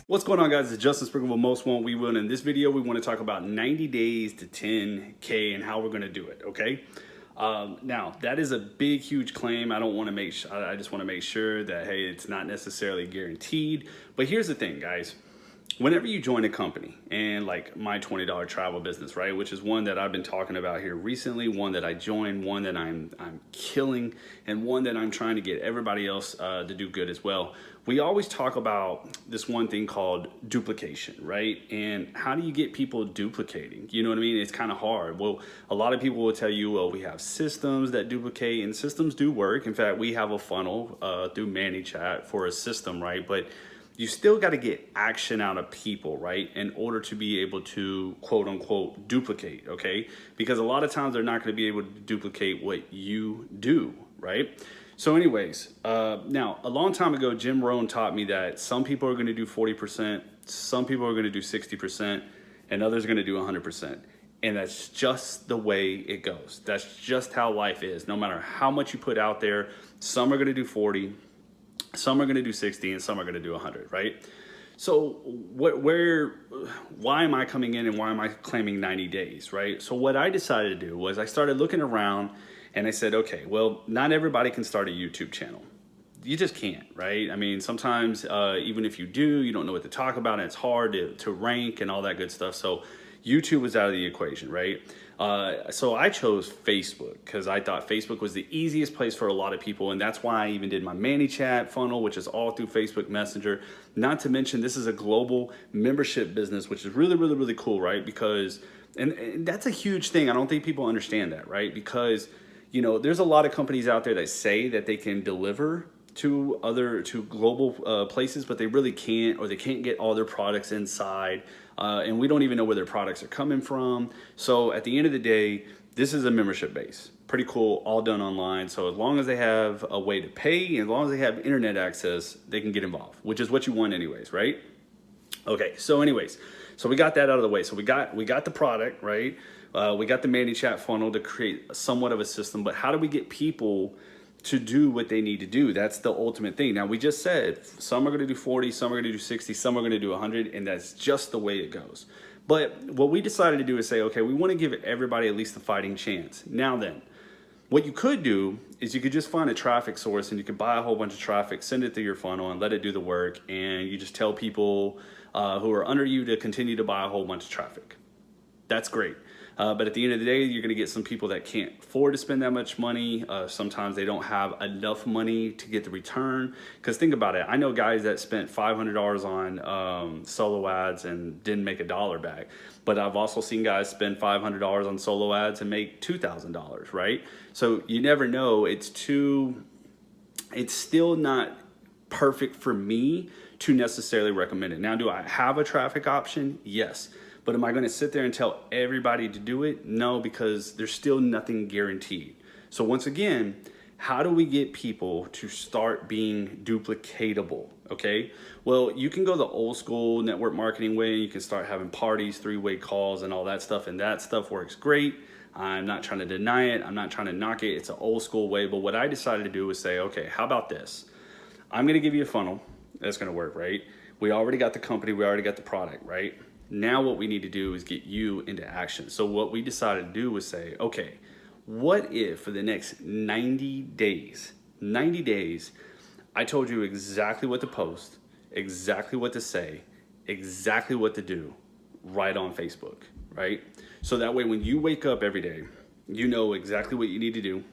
What's going on, guys? It's Justin Sprinkle with Most Want We Will. And in this video, we want to talk about 90 days to 10K and how we're going to do it. Okay. Now that is a big, huge claim. I don't want to I just want to make sure that, hey, it's not necessarily guaranteed. But here's the thing, guys. Whenever you join a company, and like my $20 travel business, right, which is one that I've been talking about here recently, one that I joined, one that I'm killing, and one that I'm trying to get everybody else to do good as well. We always talk about this one thing called duplication, right? And how do you get people duplicating? You know what I mean? It's kind of hard. Well, a lot of people will tell you, well, we have systems that duplicate, and systems do work. In fact, we have a funnel through ManyChat for a system, right? But you still got to get action out of people, right? In order to be able to quote unquote duplicate, okay? Because a lot of times they're not going to be able to duplicate what you do, right? So anyways, now a long time ago, Jim Rohn taught me that some people are going to do 40%, some people are going to do 60%, and others are going to do 100%. And that's just the way it goes. That's just how life is. No matter how much you put out there, some are going to do 40, some are going to do 60, and some are going to do 100, right? So why am I coming in and why am I claiming 90 days, right? So what I decided to do was I started looking around and I said, okay, well, not everybody can start a YouTube channel. You just can't, right? I mean, sometimes even if you do, you don't know what to talk about and it's hard to rank and all that good stuff. So YouTube was out of the equation, right? So I chose Facebook because I thought Facebook was the easiest place for a lot of people. And that's why I even did my ManyChat funnel, which is all through Facebook Messenger. Not to mention, this is a global membership business, which is really, really, really cool, right? Because, and that's a huge thing. I don't think people understand that, right? Because, you know, there's a lot of companies out there that say that they can deliver to global places, but they really can't, or they can't get all their products inside. And we don't even know where their products are coming from. So at the end of the day, this is a membership base. Pretty cool, all done online. So as long as they have a way to pay, as long as they have internet access, they can get involved, which is what you want anyways, right? Okay, so anyways, so we got that out of the way. So we got the product, right? We got the ManyChat funnel to create somewhat of a system, but how do we get people to do what they need to do? That's the ultimate thing. Now, we just said some are going to do 40, some are going to do 60, some are going to do 100, and that's just the way it goes. But what we decided to do is say, okay, we want to give everybody at least a fighting chance. Now then, what you could do is you could just find a traffic source and you could buy a whole bunch of traffic, send it through your funnel and let it do the work, and you just tell people who are under you to continue to buy a whole bunch of traffic. That's great. But at the end of the day, you're going to get some people that can't afford to spend that much money. Sometimes they don't have enough money to get the return. Because think about it. I know guys that spent $500 on solo ads and didn't make $1 back. But I've also seen guys spend $500 on solo ads and make $2,000, right? So you never know. It's still not perfect for me to necessarily recommend it. Now, do I have a traffic option? Yes. But am I going to sit there and tell everybody to do it? No, because there's still nothing guaranteed. So once again, how do we get people to start being duplicatable? Okay, well, you can go the old school network marketing way. You can start having parties, three-way calls and all that stuff. And that stuff works great. I'm not trying to deny it. I'm not trying to knock it. It's an old school way. But what I decided to do was say, okay, how about this? I'm going to give you a funnel that's going to work, right? We already got the company. We already got the product, right? Now what we need to do is get you into action. So what we decided to do was say, okay, what if for the next 90 days, I told you exactly what to post, exactly what to say, exactly what to do right on Facebook, right? So that way when you wake up every day, you know exactly what you need to do.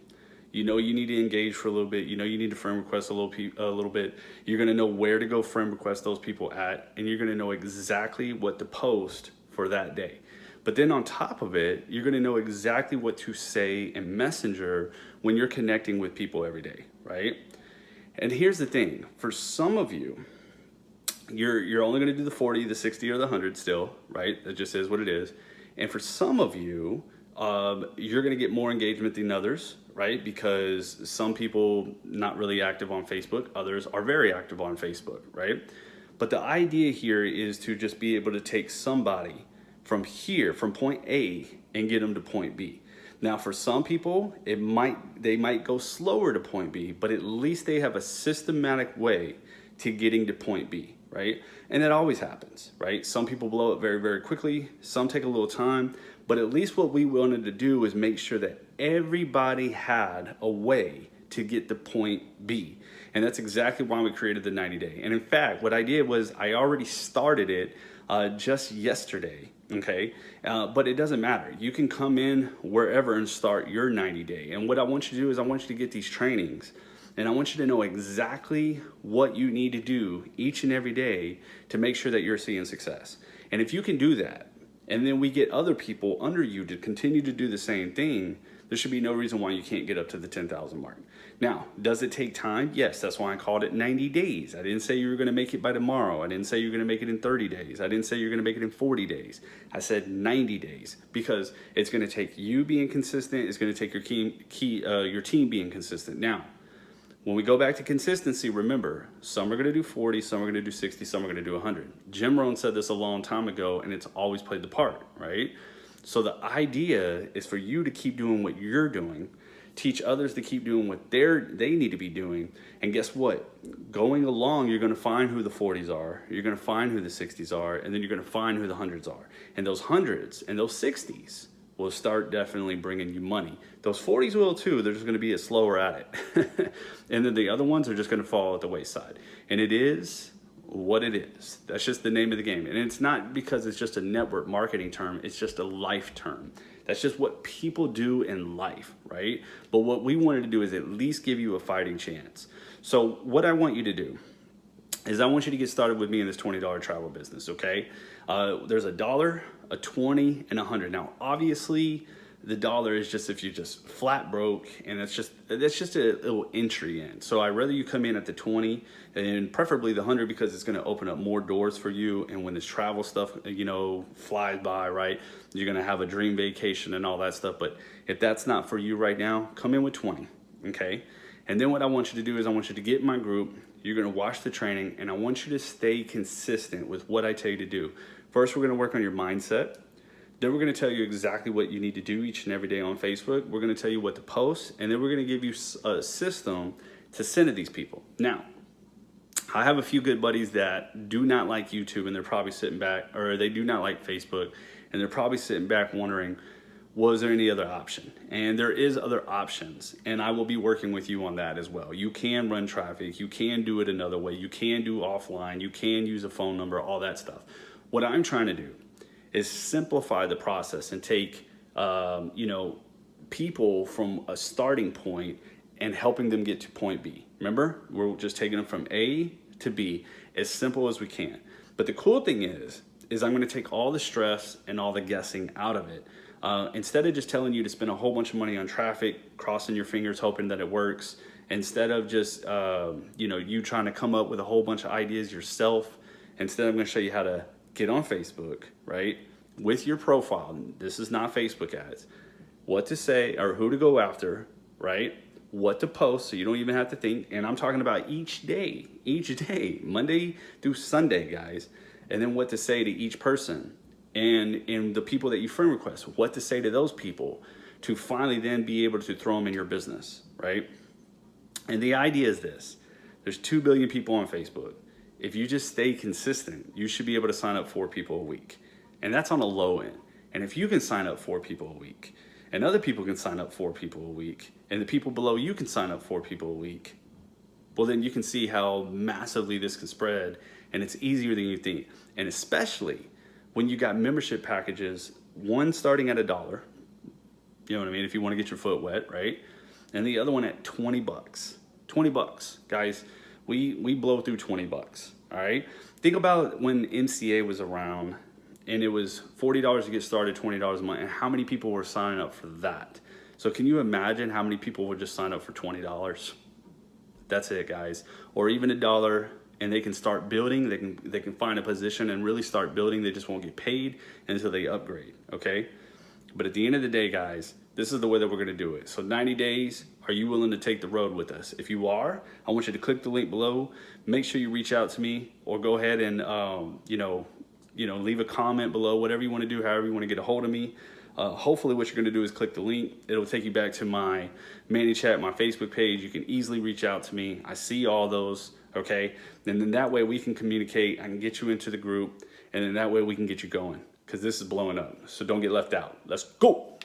You know you need to engage for a little bit. You know you need to friend request a little bit. You're going to know where to go friend request those people at, and you're going to know exactly what to post for that day. But then on top of it, you're going to know exactly what to say in Messenger when you're connecting with people every day, right? And here's the thing. For some of you, you're only going to do the 40, the 60, or the 100 still, right? That just is what it is. And for some of you, you're going to get more engagement than others, right? Because some people not really active on Facebook, others are very active on Facebook, right? But the idea here is to just be able to take somebody from here, from point A, and get them to point B. Now, for some people, they might go slower to point B, but at least they have a systematic way to getting to point B, right? And that always happens, right? Some people blow it very, very quickly. Some take a little time, but at least what we wanted to do is make sure that everybody had a way to get to point B. And that's exactly why we created the 90-day. And in fact, what I did was I already started it just yesterday, okay? But it doesn't matter. You can come in wherever and start your 90-day. And what I want you to do is I want you to get these trainings, and I want you to know exactly what you need to do each and every day to make sure that you're seeing success. And if you can do that, and then we get other people under you to continue to do the same thing, there should be no reason why you can't get up to the 10,000 mark. Now, does it take time? Yes, that's why I called it 90 days. I didn't say you were gonna make it by tomorrow. I didn't say you were gonna make it in 30 days. I didn't say you're gonna make it in 40 days. I said 90 days because it's gonna take you being consistent. It's gonna take your team being consistent. Now, when we go back to consistency, remember, some are gonna do 40, some are gonna do 60, some are gonna do 100. Jim Rohn said this a long time ago, and it's always played the part, right? So the idea is for you to keep doing what you're doing, teach others to keep doing what they need to be doing, and guess what? Going along, you're gonna find who the 40s are, you're gonna find who the 60s are, and then you're gonna find who the 100s are. And those 100s and those 60s will start definitely bringing you money. Those 40s will too, they're just gonna be slower at it. And then the other ones are just gonna fall at the wayside. And it is what it is. That's just the name of the game. And it's not because it's just a network marketing term, it's just a life term. That's just what people do in life, right? But what we wanted to do is at least give you a fighting chance. So what I want you to do is I want you to get started with me in this $20 travel business, okay? There's $1, a 20, and 100. Now, obviously, the dollar is just if you just flat broke, and that's just a little entry in. So I'd rather you come in at the 20 and preferably the 100 because it's going to open up more doors for you. And when this travel stuff, you know, flies by, right, you're going to have a dream vacation and all that stuff. But if that's not for you right now, come in with 20, okay? And then what I want you to do is I want you to get in my group. You're going to watch the training, and I want you to stay consistent with what I tell you to do. First, we're going to work on your mindset. Then we're going to tell you exactly what you need to do each and every day on Facebook. We're going to tell you what to post, and then we're going to give you a system to send to these people. Now, I have a few good buddies that do not like YouTube, and they're probably sitting back, or they do not like Facebook, and they're probably sitting back wondering, was there any other option? And there is other options, and I will be working with you on that as well. You can run traffic, you can do it another way, you can do offline, you can use a phone number, all that stuff. What I'm trying to do is simplify the process and take you know, people from a starting point and helping them get to point B. Remember, we're just taking them from A to B as simple as we can. But the cool thing is I'm gonna take all the stress and all the guessing out of it. Instead of just telling you to spend a whole bunch of money on traffic, crossing your fingers, hoping that it works, instead of just you know, you trying to come up with a whole bunch of ideas yourself, instead I'm gonna show you how to get on Facebook, right? With your profile, this is not Facebook ads, what to say or who to go after, right? What to post so you don't even have to think. And I'm talking about each day, Monday through Sunday, guys. And then what to say to each person and the people that you friend request, what to say to those people to finally then be able to throw them in your business, right? And the idea is this, there's 2 billion people on Facebook. If you just stay consistent, you should be able to sign up 4 people a week. And that's on a low end. And if you can sign up 4 people a week, and other people can sign up 4 people a week, and the people below you can sign up 4 people a week, well, then you can see how massively this can spread, and it's easier than you think. And especially when you got membership packages, one starting at $1, you know what I mean, if you want to get your foot wet, right? And the other one at 20 bucks. 20 bucks, guys. We blow through 20 bucks, all right? Think about when MCA was around and it was $40 to get started, $20 a month, and how many people were signing up for that? So can you imagine how many people would just sign up for $20? That's it, guys. Or even $1, and they can start building, they can find a position and really start building. They just won't get paid until they upgrade, okay? But at the end of the day, guys, this is the way that we're gonna do it. So 90 days, are you willing to take the road with us? If you are, I want you to click the link below. Make sure you reach out to me, or go ahead and you know, leave a comment below, whatever you want to do, however you want to get a hold of me. Hopefully what you're going to do is click the link. It'll take you back to my ManyChat, my Facebook page. You can easily reach out to me. I see all those, okay? And then that way we can communicate. I can get you into the group, and then that way we can get you going, because this is blowing up. So don't get left out. Let's go.